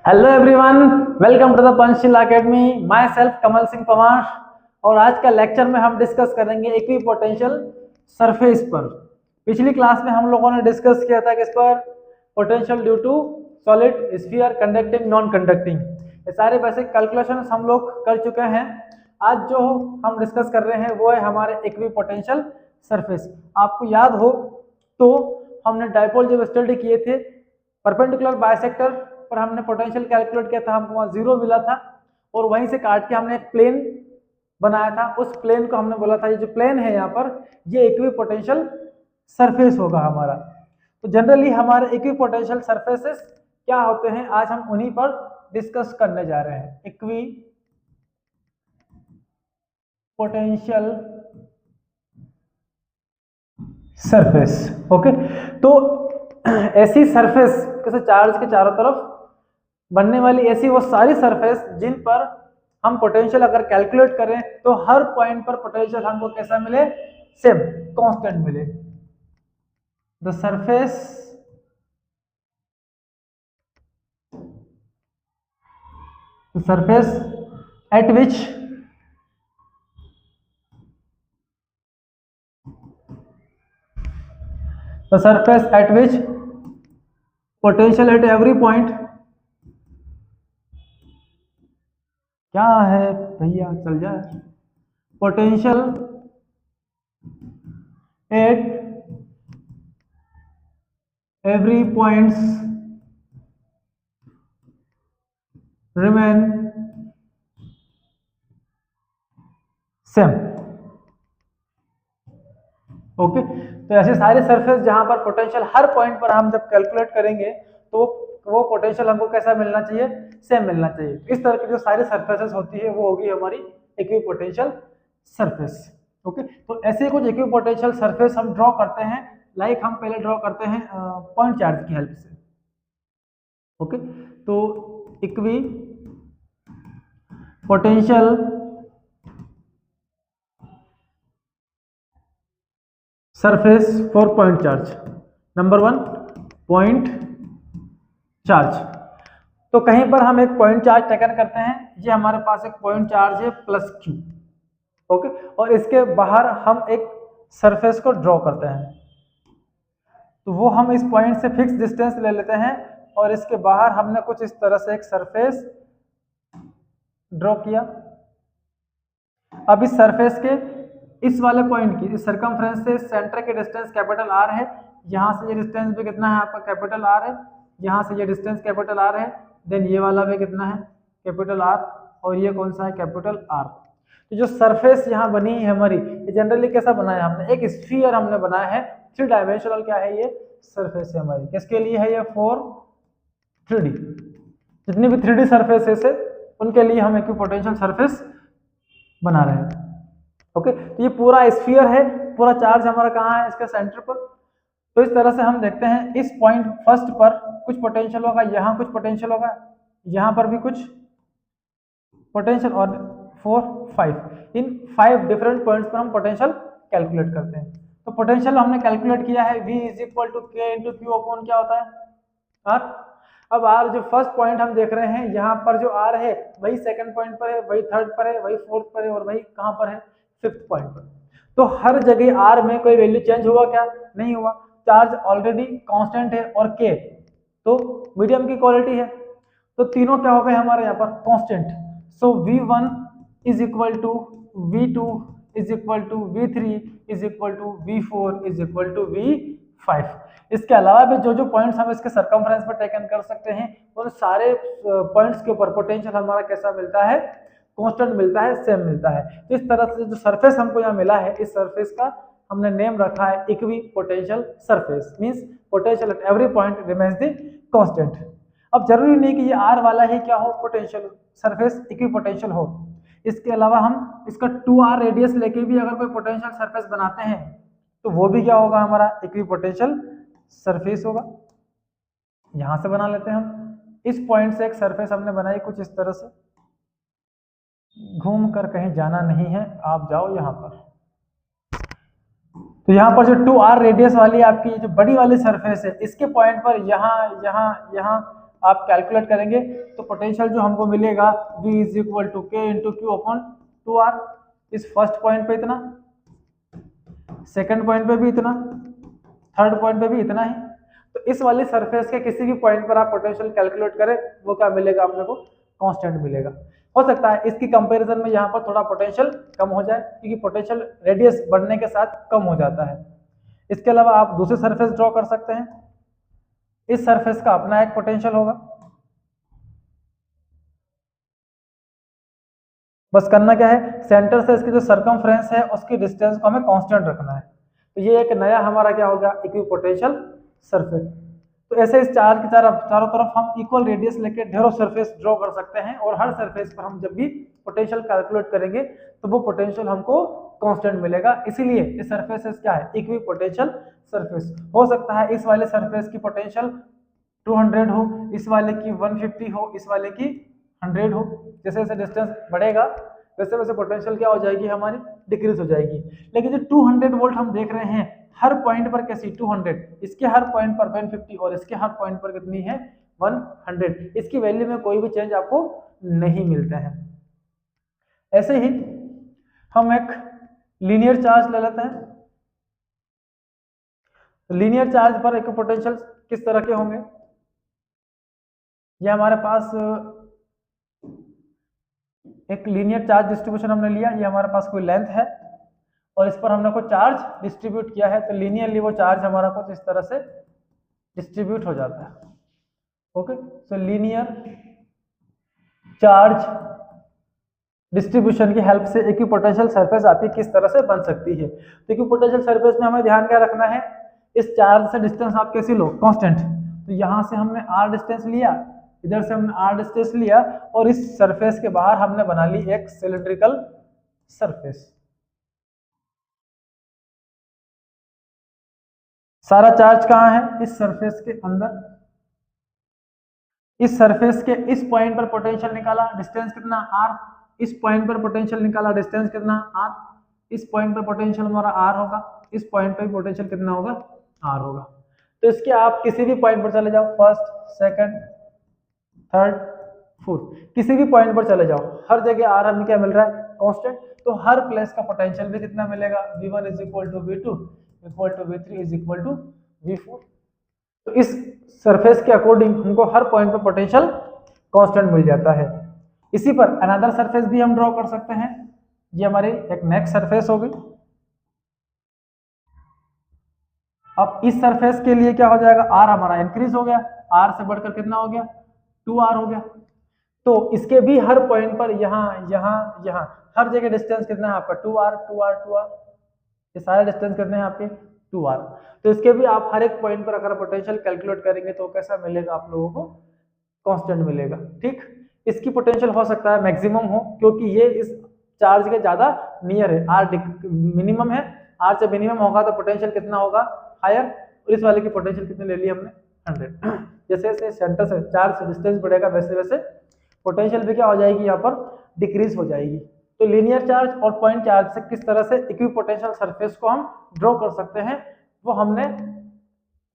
Hello everyone, welcome to the Panchsheel academy. Myself Kamal Singh Pawar. और आज का लेक्चर में हम डिस्कस करेंगे इक्विपोटेंशियल सरफेस पर। पिछली क्लास में हम लोगों ने डिस्कस किया था किस पर? Potential due to solid, sphere, conducting, non conducting. ये सारे बेसिक कैलकुलेशंस हम लोग कर चुके हैं। आज जो हम डिस्कस कर रहे हैं वो है हमारे इक्विपोटेंशियल सरफेस। आपको याद हो तो हमने डायपोल जब स्टडी किए थे, परपेंडिकुलर बाइसेक्टर पर हमने पोटेंशियल कैलकुलेट किया था, हमको वहाँ 0 मिला था और वहीं से काट के हमने एक प्लेन बनाया था। उस प्लेन को हमने बोला था ये जो प्लेन है यहाँ पर, ये इक्विपोटेंशियल सरफेस होगा हमारा। तो जनरली हमारे इक्विपोटेंशियल सरफेसेस क्या होते हैं, आज हम उन्हीं पर डिस्कस करने जा रहे हैं। Equipotential surface, okay. तो ऐसी सरफेस जैसे चार्ज के चारों तरफ बनने वाली ऐसी वो सारी सरफेस जिन पर हम पोटेंशियल अगर कैलकुलेट करें तो हर पॉइंट पर पोटेंशियल हमको कैसा मिले? सेम, कांस्टेंट मिले। The surface at which potential at every point, क्या है भैया, चल जाए। Potential at every points remain same, okay. तो ऐसे सारे सरफेस जहां पर पोटेंशियल हर पॉइंट पर हम जब कैलकुलेट करेंगे तो वो पोटेंशियल हमको कैसा मिलना चाहिए? सेम मिलना चाहिए। इस तरह की जो सारी सरफेसेस होती है वो होगी हमारी इक्विपोटेंशियल सरफेस, ओके। तो ऐसे कुछ इक्विपोटेंशियल सरफेस हम ड्रॉ करते हैं, लाइक हम पहले ड्रॉ करते हैं पॉइंट चार्ज की हेल्प से, ओके। तो equipotential surface for point charge. Number 1, point charge. तो कहीं पर हम एक पॉइंट चार्ज टेकन करते हैं, ये हमारे पास एक पॉइंट चार्ज है प्लस क्यू, ओके। और इसके बाहर हम एक सरफेस को ड्रॉ करते हैं, तो वो हम इस पॉइंट से फिक्स डिस्टेंस ले लेते हैं और इसके बाहर हमने कुछ इस तरह से एक सरफेस ड्रॉ किया। अब इस सरफेस के इस वाले पॉइंट की, इस सर्कमफ्रेंस से सेंटर के डिस्टेंस कैपिटल आर है। यहाँ से ये डिस्टेंस भी कितना है आपका? कैपिटल आर है। यहाँ से ये डिस्टेंस कैपिटल आर है। देन ये वाला भी कितना है? Capital R. और ये कौन सा है? Capital R. तो जो सरफेस यहाँ बनी है हमारी, ये जनरली कैसा बनाया हमने? एक स्फीयर हमने बनाया है, 3 डायमेंशनल। क्या है ये? सरफेस है हमारी। किसके लिए है ये? For 3D। जितनी भी 3D सरफेसेस है उनके लिए हम इक्विपोटेंशियल सरफेस बना रहे हैं, ओके। तो ये पूरा स्फीयर है, पूरा चार्ज हमारा कहाँ है? इसके सेंटर पर। तो इस तरह से हम देखते हैं इस पॉइंट फर्स्ट पर कुछ पोटेंशियल होगा, यहाँ कुछ पोटेंशियल होगा, यहाँ पर भी कुछ पोटेंशियल, और 4, 5 इन 5 डिफरेंट पॉइंट्स पर हम पोटेंशियल कैलकुलेट करते हैं। तो पोटेंशियल हमने कैलकुलेट किया है, V = K × Q अपॉन क्या होता है? R। अब R जो फर्स्ट पॉइंट हम देख रहे हैं, यहाँ पर जो R है वही सेकंड पॉइंट पर है, वही थर्ड पर है, वही फोर्थ पर है, और वही कहाँ पर है? 5th पॉइंट पर। तो हर जगह R में कोई वैल्यू चेंज हुआ क्या? नहीं हुआ। चार्ज ऑलरेडी कांस्टेंट है और K तो मीडियम की क्वालिटी है, तो तीनों क्या हो गए हमारे यहाँ पर? कांस्टेंट। सो V1 = V2 = V3 = V4 = V5। इसके अलावा भी जो जो पॉइंट्स हम इसके सर्कमफ्रेंस पर टेकन कर सकते हैं, उन सारे पॉइंट्स के ऊपर पोटेंशियल हमारा कैसा मिलता है? कांस्टेंट मिलता है, सेम मिलता है। इस तरह से जो सरफेस हमको यहाँ मिला है, इस सरफेस का हमने नेम रखा है equipotential surface. Means potential at every point remains the constant. अब जरूरी नहीं कि ये आर वाला ही क्या हो? पोटेंशियल सरफेस इक्विपोटेंशियल हो। इसके अलावा हम इसका 2r रेडियस लेके भी अगर कोई पोटेंशियल सरफेस बनाते हैं तो वो भी क्या होगा हमारा? इक्विपोटेंशियल सरफेस होगा। यहां से बना लेते हैं हम। इस पॉइंट से एक सरफेस हमने बनाई कुछ इस तरह से, घूम कर कहीं जाना नहीं है, आप जाओ यहां पर। तो यहाँ पर जो 2r रेडियस वाली आपकी जो बड़ी वाली सरफेस है, इसके पॉइंट पर यहाँ यहाँ यहाँ आप कैलकुलेट करेंगे तो पोटेंशियल जो हमको मिलेगा V is equal to K into Q upon 2R। इस फर्स्ट पॉइंट पे इतना, सेकंड पॉइंट पे भी इतना, थर्ड पॉइंट पे भी इतना ही। तो इस वाली सरफेस के किसी भी पॉइंट पर आप पोटेंशियल कैलकुलेट करें, वो क्या मिलेगा अपने को, कांस्टेंट मिलेगा। हो सकता है इसकी कंपैरिजन में यहाँ पर थोड़ा पोटेंशियल कम हो जाए, क्योंकि पोटेंशियल रेडियस बढ़ने के साथ कम हो जाता है। इसके अलावा आप दूसरी सरफेस ड्रॉ कर सकते हैं। इस सरफेस का अपना एक पोटेंशियल होगा, बस करना क्या है, सेंटर से इसकी जो सरकमफ्रेंस है उसकी डिस्टेंस को हमें कांस्टेंट रखना है। तो ये एक नया हमारा क्या होगा, इक्विपोटेंशियल सरफेस। तो ऐसे इस चार्ज के चारों तरफ हम इक्वल रेडियस लेके ढेरों सरफेस ड्रॉ कर सकते हैं, और हर सरफेस पर हम जब भी पोटेंशियल कैलकुलेट करेंगे तो वो पोटेंशियल हमको कांस्टेंट मिलेगा। इसीलिए इस सरफेस क्या है, इक्विपोटेंशियल सरफेस। हो सकता है इस वाले सरफेस की पोटेंशियल 200 हो, इस वाले की 150 हो, इस वाले की 100 हो। जैसे जैसे डिस्टेंस बढ़ेगा वैसे वैसे पोटेंशियल क्या हो जाएगी, हमारी डिक्रीज हो जाएगी। लेकिन जो 200 वोल्ट हम देख रहे हैं हर पॉइंट पर कैसी 200, इसके हर पॉइंट पर 150 और इसके हर पॉइंट पर कितनी है 100, इसकी वैल्यू में कोई भी चेंज आपको नहीं मिलता है। ऐसे ही हम एक लीनियर चार्ज ले लेते हैं। लीनियर चार्ज पर एक पोटेंशियल किस तरह के होंगे, ये हमारे पास एक लीनियर चार्ज डिस्ट्रीब्यूशन हमने लिया, ये हमारे पास कोई लेंथ है और इस पर हमने कोई चार्ज डिस्ट्रीब्यूट किया है, तो लीनियरली वो चार्ज हमारा कुछ इस तरह से डिस्ट्रीब्यूट हो जाता है। ओके, सो लीनियर चार्ज डिस्ट्रीब्यूशन की हेल्प से इक्विपोटेंशियल सरफेस आपकी किस तरह से बन सकती है। तो इक्विपोटेंशियल सरफेस में हमें ध्यान क्या रखना है, इस चार्ज से डिस्टेंस आप कैसे लो, कांस्टेंट। तो यहां से हमने r डिस्टेंस लिया, इधर से हमने r डिस्टेंस लिया, और इस सरफेस के बाहर हमने बना ली एक सिलिंड्रिकल सरफेस। सारा चार्ज कहाँ है, इस सरफेस के अंदर। इस सरफेस के इस पॉइंट पर पोटेंशियल निकाला, डिस्टेंस कितना r, इस पॉइंट पर पोटेंशियल निकाला, डिस्टेंस कितना r, इस पॉइंट पर पोटेंशियल हमारा r होगा, इस पॉइंट पर पोटेंशियल कितना होगा r होगा। तो इसके आप किसी भी पॉइंट पर चले जाओ, फर्स्ट, सेकंड, थर्ड, फोर्थ, किसी भी पॉइंट पर चले जाओ, हर जगह r हमें क्या मिल रहा है, कांस्टेंट। तो हर प्लेस का पोटेंशियल भी कितना मिलेगा, v1 is equal to v2 equal to v3 is equal to v4। तो इस सरफेस के अकॉर्डिंग हमको हर पॉइंट पर पोटेंशियल कांस्टेंट मिल जाता है। इसी पर अनदर सरफेस भी हम ड्रॉ कर सकते हैं। ये हमारी एक नेक्स्ट सरफेस होगी। अब इस सरफेस के लिए क्या हो जाएगा, r हमारा इंक्रीज हो गया, r से बढ़कर कितना हो गया 2r हो गया। तो इसके भी हर पॉइंट पर यहाँ यहाँ यहाँ हर जगह डिस्टेंस कितना है आपका 2r 2r 2r, ये सारे डिस्टेंस कितने हैं आपके 2r। तो इसके भी आप हर एक पॉइंट पर अगर पोटेंशियल कैलकुलेट करेंगे तो कैसा मिलेगा आप लोगों को, कांस्टेंट मिलेगा। ठीक, इसकी पोटेंशियल हो सकता है मैक्सिमम हो, क्योंकि ये इस चार्ज के ज्यादा नियर है, r मिनिमम है, r से मिनिमम होगा तो पोटेंशियल कितना होगा हायर, और इस वाले की पोटेंशियल कितनी ले ली हमने 100। जैसे जैसे सेंटर से चार्ज से डिस्टेंस बढ़ेगा वैसे वैसे पोटेंशियल भी क्या हो जाएगी यहाँ पर डिक्रीज हो जाएगी। तो लीनियर चार्ज और पॉइंट चार्ज से किस तरह से इक्विपोटेंशियल सरफेस को हम ड्रॉ कर सकते हैं वो हमने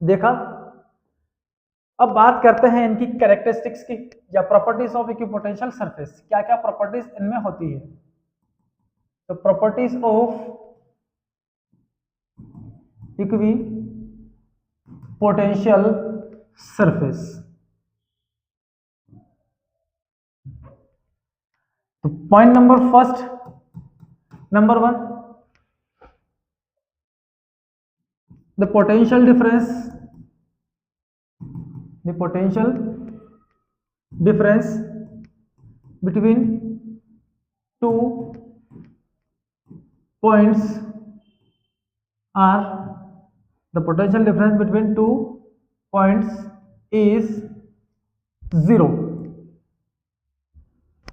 देखा। अब बात करते हैं इनकी कैरेक्टरिस्टिक्स की या प्रॉपर्टीज ऑफ इक्विपोटेंशियल सरफेस, क्या क्या प्रॉपर्टीज इनमें होती है। तो प्रॉपर्टीज ऑफ इक्विपोटेंशियल सरफेस, तो point number 1, the potential difference between two points are, the potential difference between two points is 0।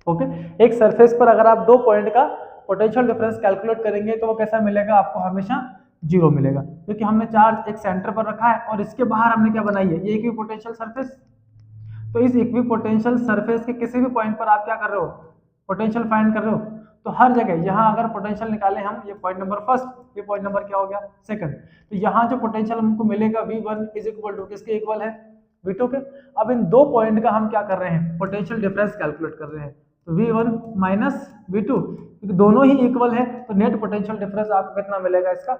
Okay, एक सरफेस पर अगर आप दो पॉइंट का पोटेंशियल डिफरेंस कैलकुलेट करेंगे तो वो कैसा मिलेगा आपको, हमेशा 0 मिलेगा, क्योंकि हमने चार्ज एक सेंटर पर रखा है और इसके बाहर हमने क्या बनाई है, ये इक्विपोटेंशियल सरफेस। तो इस इक्विपोटेंशियल सरफेस के किसी भी पॉइंट पर आप क्या कर रहे हो, पोटेंशियल फाइंड कर रहे हो। तो हर जगह यहाँ अगर पोटेंशियल निकाले हम, ये पॉइंट नंबर फर्स्ट, ये पॉइंट नंबर क्या हो गया सेकंड, तो यहाँ जो पोटेंशियल हमको मिलेगा v1 इज इक्वल टू किसके इक्वल है, V2 के। अब इन दो पॉइंट का हम क्या कर रहे हैं, पोटेंशियल डिफरेंस कैलकुलेट कर रहे हैं। तो V1 माइनस V2, क्योंकि दोनों ही इक्वल है तो नेट पोटेंशियल डिफरेंस आपको कितना मिलेगा, इसका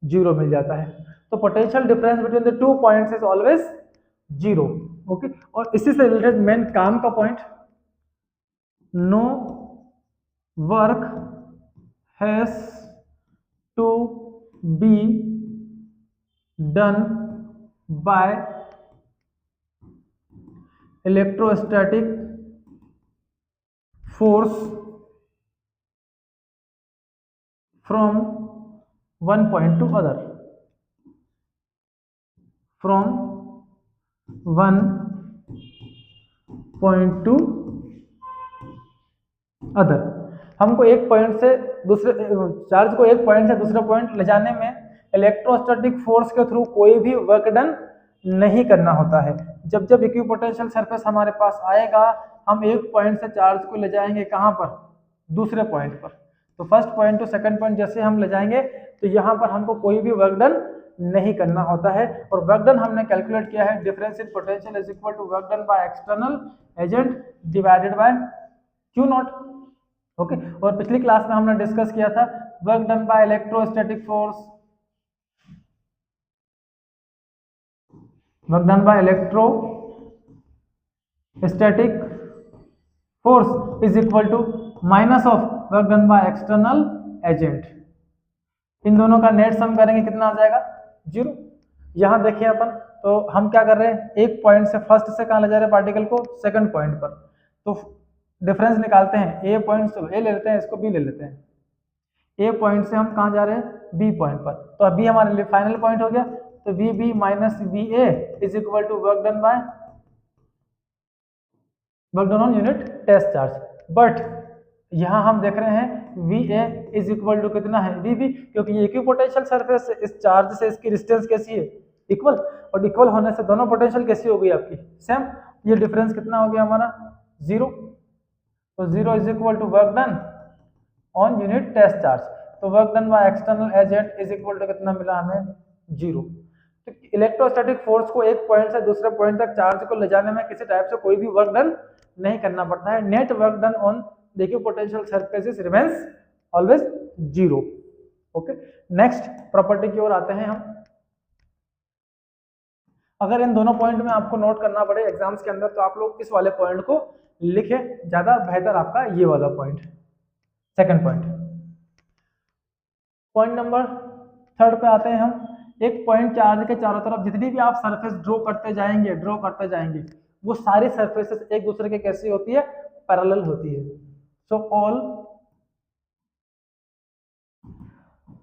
0 मिल जाता है। तो potential difference between the two points is always 0। Okay, और इसी से रिलेटेड मेन काम का point, no work has to be done by electrostatic force from one point to other, from one point to other. हमको एक point से दूसरे charge को एक पॉइंट से दूसरे पॉइंट ले जाने में इलेक्ट्रोस्टैटिक फोर्स के थ्रू कोई भी वर्क डन नहीं करना होता है। जब जब इक्विपोटेंशियल सरफेस हमारे पास आएगा, हम एक पॉइंट से चार्ज को ले जाएंगे कहाँ पर, दूसरे पॉइंट पर। तो first point two second point जैसे हम ले जाएंगे तो यहाँ पर हमको कोई भी वर्क डन नहीं करना होता है। और वर्क डन हमने कैलकुलेट किया है, difference in potential is equal to work done by external agent divided by q naught. Okay, और पिछली क्लास में हमने डिस्कस किया था work done by electrostatic force, work done by electrostatic force is equal to minus of work done by external agent. इन दोनों का net सम करेंगे कितना आ जाएगा, 0। यहां देखिए अपन, तो हम क्या कर रहे हैं, एक पॉइंट से फर्स्ट से कहां ले जा रहे हैं पार्टिकल को, सेकंड पॉइंट पर। तो डिफरेंस निकालते हैं, ए पॉइंट से ए ले लेते हैं, इसको बी ले लेते हैं। ए पॉइंट से हम कहां जा रहे हैं, बी पॉइंट पर। तो अभी हमारे लिए फाइनल पॉइंट हो गया। तो V B minus V A is equal to work done by work done on unit test charge. But यहां हम देख रहे हैं V A is equal to कितना है, वी बी, क्योंकि ये इक्विपोटेंशियल सरफेस से इस चार्ज से इसकी डिस्टेंस कैसी है, इक्वल। और इक्वल होने से दोनों पोटेंशियल कैसी हो गई आपकी, सेम। ये डिफरेंस कितना हो गया हमारा, 0। तो 0 is equal to work done on unit test charge. तो work done by external agent is equal to कितना मिला हमें, 0। तो इलेक्ट्रोस्टैटिक फोर्स को एक पॉइंट से दूसरे पॉइंट तक चार्ज को ले जाने में किसी टाइप से कोई भी वर्क डन नहीं करना पड़ता है। Net work done on the equipotential surfaces remains always 0। Okay, next property की ओर आते हैं हम। अगर इन दोनों पॉइंट में आपको नोट करना पड़े एग्जाम्स के अंदर, तो आप लोग इस वाले पॉइंट को लिखे, ज्यादा बेहतर आपका ये वाला point, second point. Point number 3 पे आते हैं हम। एक पॉइंट चार्ज के चारों तरफ जितनी भी आप सरफेस ड्रॉ करते जाएंगे, वो सारी सरफेसेस एक दूसरे के कैसी होती है, पैरेलल होती है। So all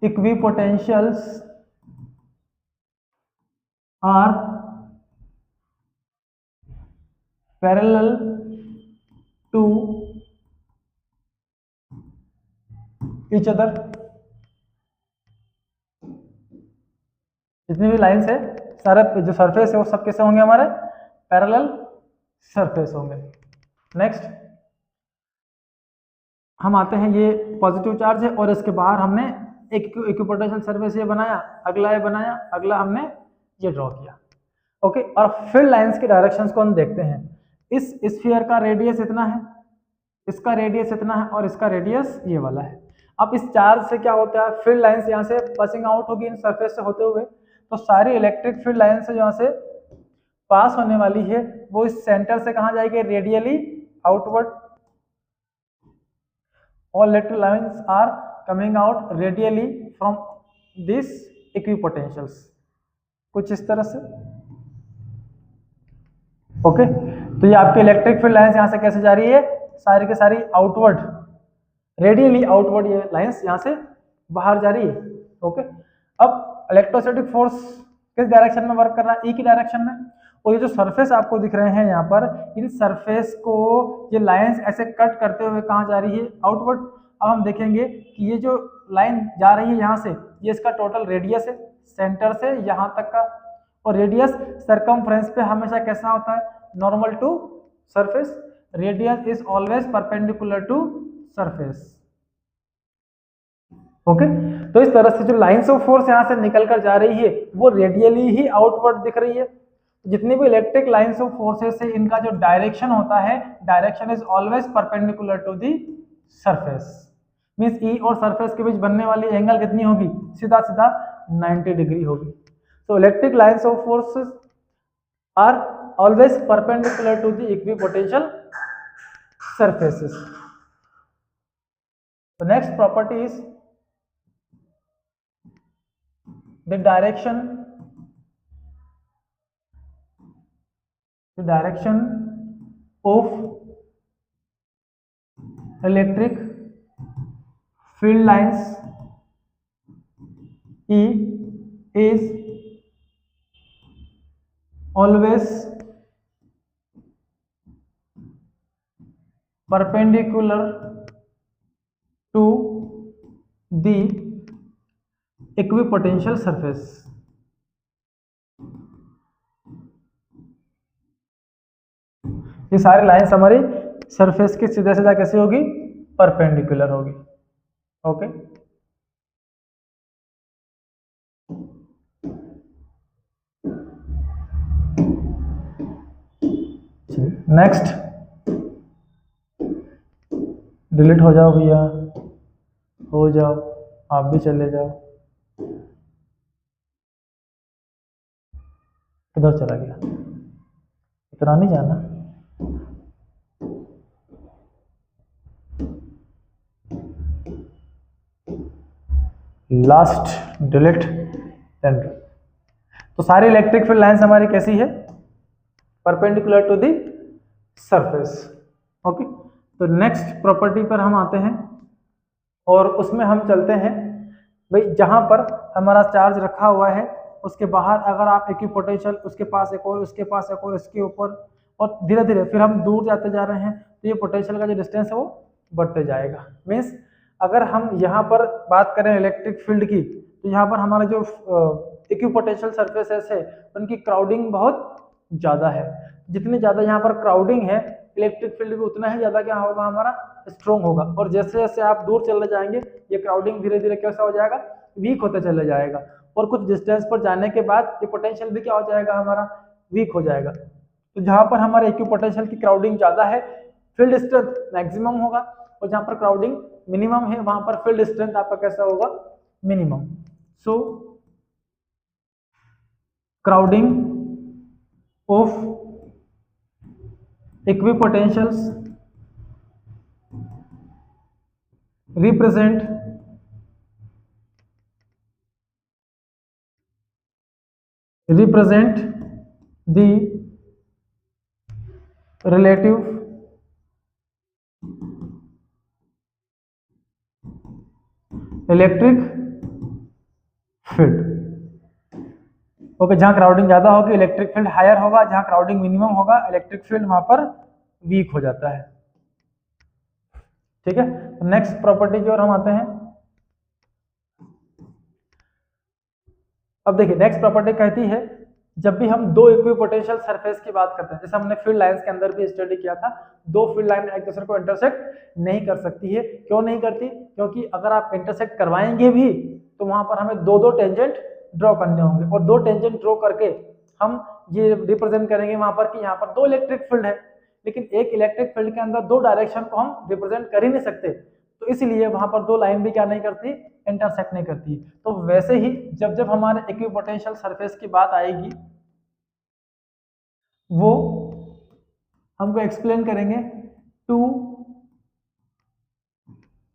equipotentials are parallel to each other. जितनी भी लाइंस है, सारे जो सरफेस है वो सब कैसे होंगे, हमारे पैरेलल सरफेस होंगे। नेक्स्ट हम आते हैं, ये पॉजिटिव चार्ज है और इसके बाहर हमने एक इक्विपोटेंशियल सरफेस ये बनाया, अगला ये बनाया, अगला हमने ये ड्रॉ किया। ओके, और फील्ड लाइंस के डायरेक्शंस को हम देखते हैं। इस स्फीयर का रेडियस इतना है, इसका रेडियस इतना है और इसका रेडियस ये वाला है। अब इस चार्ज से क्या होता है, फील्ड लाइंस यहाँ से पासिंग आउट होगी इन सरफेस से होते हुए, तो सारी इलेक्ट्रिक फील्ड लाइंस से यहाँ से पास होने वाली है वो इस सेंटर से कहाँ जाएगी, radially outward. All electric lines are coming out radially from this equipotentials, कुछ इस तरह से। ओके, तो ये आपकी इलेक्ट्रिक फील्ड लाइंस यहाँ से कैसे जा रही है, सारी के सारी आउटवर्ड, रेडियली आउटवर्ड ये लाइंस यहाँ से बाहर जा रही है। ओके, अब इलेक्ट्रोस्टैटिक फोर्स किस डायरेक्शन में वर्क कर रहा है, ई की डायरेक्शन में। और ये जो सरफेस आपको दिख रहे हैं यहाँ पर, इन सरफेस को ये लाइंस ऐसे कट करते हुए कहाँ जा रही है, आउटवर्ड। अब हम देखेंगे कि ये जो लाइन जा रही है यहाँ से, ये इसका टोटल रेडियस है, सेंटर से यहाँ तक का। और रेडियस सरकमफ्रेंस पे हमेशा कैसा होता है, normal to surface. Radius is always perpendicular to surface. Okay, तो इस तरह से जो लाइंस ऑफ फोर्स यहाँ से निकल कर जा रही है वो रेडियली ही आउटवर्ड दिख रही है। जितनी भी इलेक्ट्रिक लाइंस ऑफ फोर्सेस है इनका जो डायरेक्शन होता है, direction is always perpendicular to the surface. Means E और सरफेस के बीच बनने वाली एंगल कितनी होगी, सीधा सीधा 90 डिग्री होगी। So electric lines of forces are always perpendicular to the equipotential surfaces. The next property is the direction of electric field lines E is always perpendicular to the equipotential surface। ये सारी lines हमारी surface के सीधा सीधा कैसे होगी, perpendicular होगी। Okay, next delete हो जाओ भैया, हो जाओ, आप भी चले जाओ। किधर चला गया, इतना नहीं जाना। Last delete end. तो सारी इलेक्ट्रिक फील्ड लाइंस हमारी कैसी है, perpendicular to the surface. Okay, तो नेक्स्ट प्रॉपर्टी पर हम आते हैं और उसमें हम चलते हैं भाई, जहां पर हमारा चार्ज रखा हुआ है उसके बाहर अगर आप इक्विपोटेंशियल, उसके पास एक और, उसके पास एक और, इसके ऊपर, और धीरे धीरे फिर हम दूर जाते जा रहे हैं तो ये पोटेंशियल का जो डिस्टेंस है वो बढ़ते जाएगा। मीन्स अगर हम यहाँ पर बात करें इलेक्ट्रिक फील्ड की, तो यहाँ पर हमारा जो इक्विपोटेंशियल सरफेसेस है उनकी क्राउडिंग बहुत ज़्यादा है। जितनी ज़्यादा यहाँ पर क्राउडिंग है इलेक्ट्रिक फील्ड भी उतना ही ज़्यादा क्या होगा, हमारा स्ट्रॉन्ग होगा। और जैसे जैसे आप दूर चले जाएंगे ये क्राउडिंग धीरे धीरे कैसा हो जाएगा, वीक होता चले जाएगा। और कुछ डिस्टेंस पर जाने के बाद ये पोटेंशियल भी क्या हो जाएगा, हमारा वीक हो जाएगा। तो जहाँ पर हमारे इक्विपोटेंशियल की क्राउडिंग ज़्यादा है फील्ड स्ट्रेंथ मैक्सिमम होगा, और जहाँ पर क्राउडिंग मिनिमम है वहाँ पर फील्ड स्ट्रेंथ आपका कैसा होगा, minimum. So crowding of equipotentials represent the relative electric field। Okay, जहां क्राउडिंग ज्यादा होगी इलेक्ट्रिक फील्ड हायर होगा, जहां क्राउडिंग मिनिमम होगा इलेक्ट्रिक फील्ड वहां पर वीक हो जाता है। ठीक है, नेक्स्ट प्रॉपर्टी की ओर हम आते हैं। अब देखिए नेक्स्ट प्रॉपर्टी कहती है जब भी हम दो इक्विपोटेंशियल सरफेस की बात करते हैं, जैसे हमने फील्ड लाइंस के अंदर भी स्टडी किया था, दो फील्ड लाइन एक दूसरे को इंटरसेक्ट नहीं कर सकती है। क्यों नहीं करती, क्योंकि अगर आप इंटरसेक्ट करवाएंगे भी तो वहां पर हमें दो दो टेंजेंट ड्रॉ करने होंगे, और दो टेंजेंट ड्रॉ करके हम ये रिप्रेजेंट करेंगे वहां पर कि यहाँ पर दो इलेक्ट्रिक फील्ड है, लेकिन एक इलेक्ट्रिक फील्ड के अंदर दो डायरेक्शन को हम रिप्रेजेंट कर ही नहीं सकते, तो इसलिए वहां पर दो लाइन भी क्या नहीं करती, इंटरसेक्ट नहीं करती। तो वैसे ही जब जब हमारे इक्विपोटेंशियल सरफेस की बात आएगी वो हमको एक्सप्लेन करेंगे two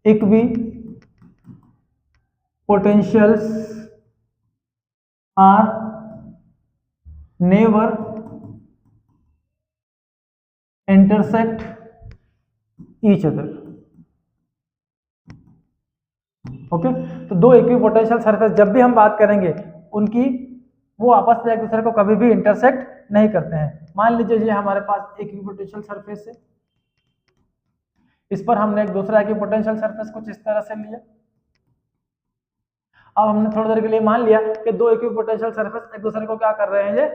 equipotentials are never intersect each other. Okay, तो दो इक्विपोटेंशियल सरफेस जब भी हम बात करेंगे उनकी वो आपस में एक दूसरे को कभी भी इंटरसेक्ट नहीं करते हैं। मान लीजिए ये हमारे पास एक इक्विपोटेंशियल सरफेस है, इस पर हमने एक दूसरा इक्विपोटेंशियल सरफेस कुछ इस तरह से लिया। अब हमने थोड़ी देर के लिए मान लिया कि दो इक्विपोटेंशियल सरफेस एक दूसरे को क्या कर रहे हैं,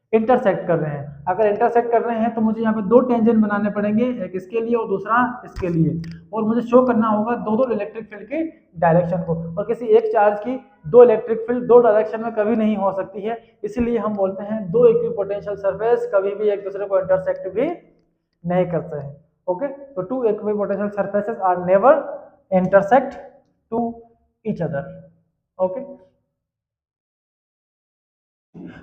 ये इंटरसेक्ट कर रहे हैं। अगर इंटरसेक्ट कर रहे हैं तो मुझे यहाँ पे दो टेंजेंट बनाने पड़ेंगे, एक इसके लिए और दूसरा इसके लिए, और मुझे शो करना होगा दो दो इलेक्ट्रिक फील्ड की डायरेक्शन को। और किसी एक चार्ज की दो इलेक्ट्रिक फील्ड दो डायरेक्शन में कभी नहीं हो सकती है, इसलिए हम बोलते हैं दो इक्विपोटेंशियल सरफेस कभी भी एक दूसरे को इंटरसेक्ट भी नहीं करते हैं। ओके, तो two equipotential surfaces are never intersect to each other. Okay,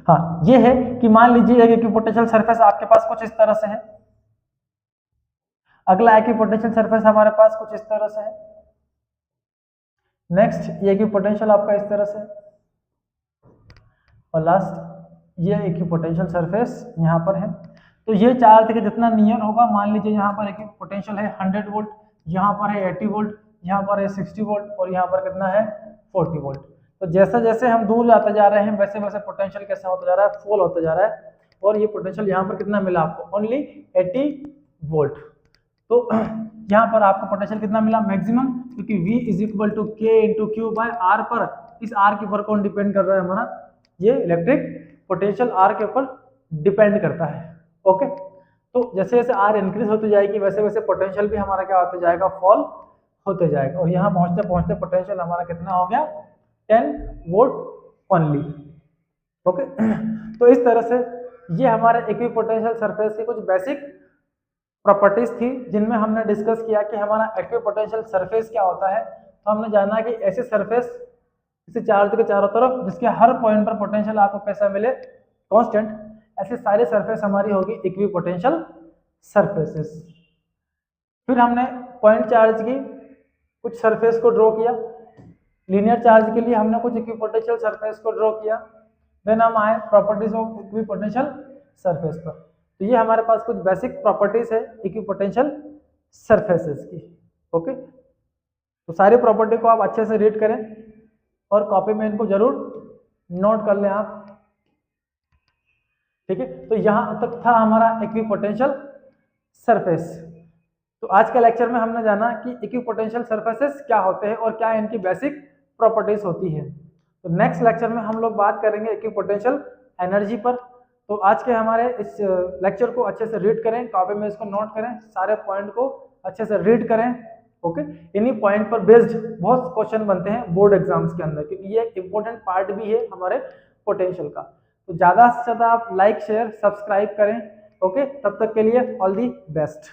हाँ, ये है कि मान लीजिए एक इक्विपोटेंशियल सरफेस आपके पास कुछ इस तरह से है, अगला इक्विपोटेंशियल सरफेस हमारे पास कुछ इस तरह से है, नेक्स्ट ये इक्विपोटेंशियल आपका इस तरह से, और लास्ट ये इक्विपोटेंशियल सरफेस यहाँ पर है। तो ये चार्ज के जितना नियर होगा, मान लीजिए यहाँ पर इक्विपोटेंशियल है 100 वोल्ट, यहाँ पर है 80 वोल्ट, यहाँ पर है 60 वोल्ट, और यहाँ पर कितना है 40 वोल्ट। तो जैसे जैसे हम दूर जाते जा रहे हैं वैसे वैसे पोटेंशियल कैसा होता जा रहा है, फॉल होता जा रहा है। और ये पोटेंशियल यहाँ पर कितना मिला आपको, ओनली 80 वोल्ट। तो यहाँ पर आपको पोटेंशियल कितना मिला मैक्सिमम, क्योंकि V इज इक्वल टू के इंटू क्यू बाय आर पर, इस आर के ऊपर कौन डिपेंड कर रहा है हमारा, ये इलेक्ट्रिक पोटेंशियल आर के ऊपर डिपेंड करता है। ओके, तो जैसे जैसे आर इंक्रीज होती जाएगी वैसे वैसे पोटेंशियल भी हमारा क्या होता जाएगा, फॉल होते जाएगा। और यहाँ पहुंचते पहुंचते पोटेंशियल हमारा कितना हो गया, 10 वोल्ट ओनली। ओके, तो इस तरह से ये हमारे इक्विपोटेंशियल सरफेस की कुछ बेसिक प्रॉपर्टीज थी जिनमें हमने डिस्कस किया कि हमारा इक्विपोटेंशियल सरफेस क्या होता है। तो हमने जाना कि ऐसे सरफेस इसे चार्ज के चारों तरफ जिसके हर पॉइंट पर पोटेंशियल आपको कैसा मिले, कांस्टेंट, ऐसे सारे सरफेस हमारी होगी इक्विपोटेंशियल सरफेसेस। फिर हमने पॉइंट चार्ज की कुछ सरफेस को ड्रॉ किया, लीनियर चार्ज के लिए हमने कुछ इक्विपोटेंशियल सरफेस को ड्रॉ किया, देन हम आए प्रॉपर्टीज ऑफ इक्विपोटेंशियल सरफेस पर। तो ये हमारे पास कुछ बेसिक प्रॉपर्टीज है इक्विपोटेंशियल सरफेसेस की। ओके, तो सारी प्रॉपर्टी को आप अच्छे से रीड करें और कॉपी में इनको जरूर नोट कर लें आप। ठीक है, तो यहाँ तक था हमारा इक्विपोटेंशियल सरफेस। तो आज के लेक्चर में हमने जाना कि इक्विपोटेंशियल सरफेसेस क्या होते हैं और क्या इनकी बेसिक प्रॉपर्टीज होती है। तो नेक्स्ट लेक्चर में हम लोग बात करेंगे इक्विपोटेंशियल एनर्जी पर। तो आज के हमारे इस लेक्चर को अच्छे से रीड करें, कॉपी में इसको नोट करें, सारे पॉइंट को अच्छे से रीड करें। ओके, इन्हीं पॉइंट पर बेस्ड बहुत क्वेश्चन बनते हैं बोर्ड एग्जाम्स के अंदर, क्योंकि ये एक इंपॉर्टेंट पार्ट भी है हमारे पोटेंशियल का। तो ज़्यादा से ज़्यादा आप लाइक शेयर सब्सक्राइब करें। ओके, तब तक के लिए ऑल दी बेस्ट।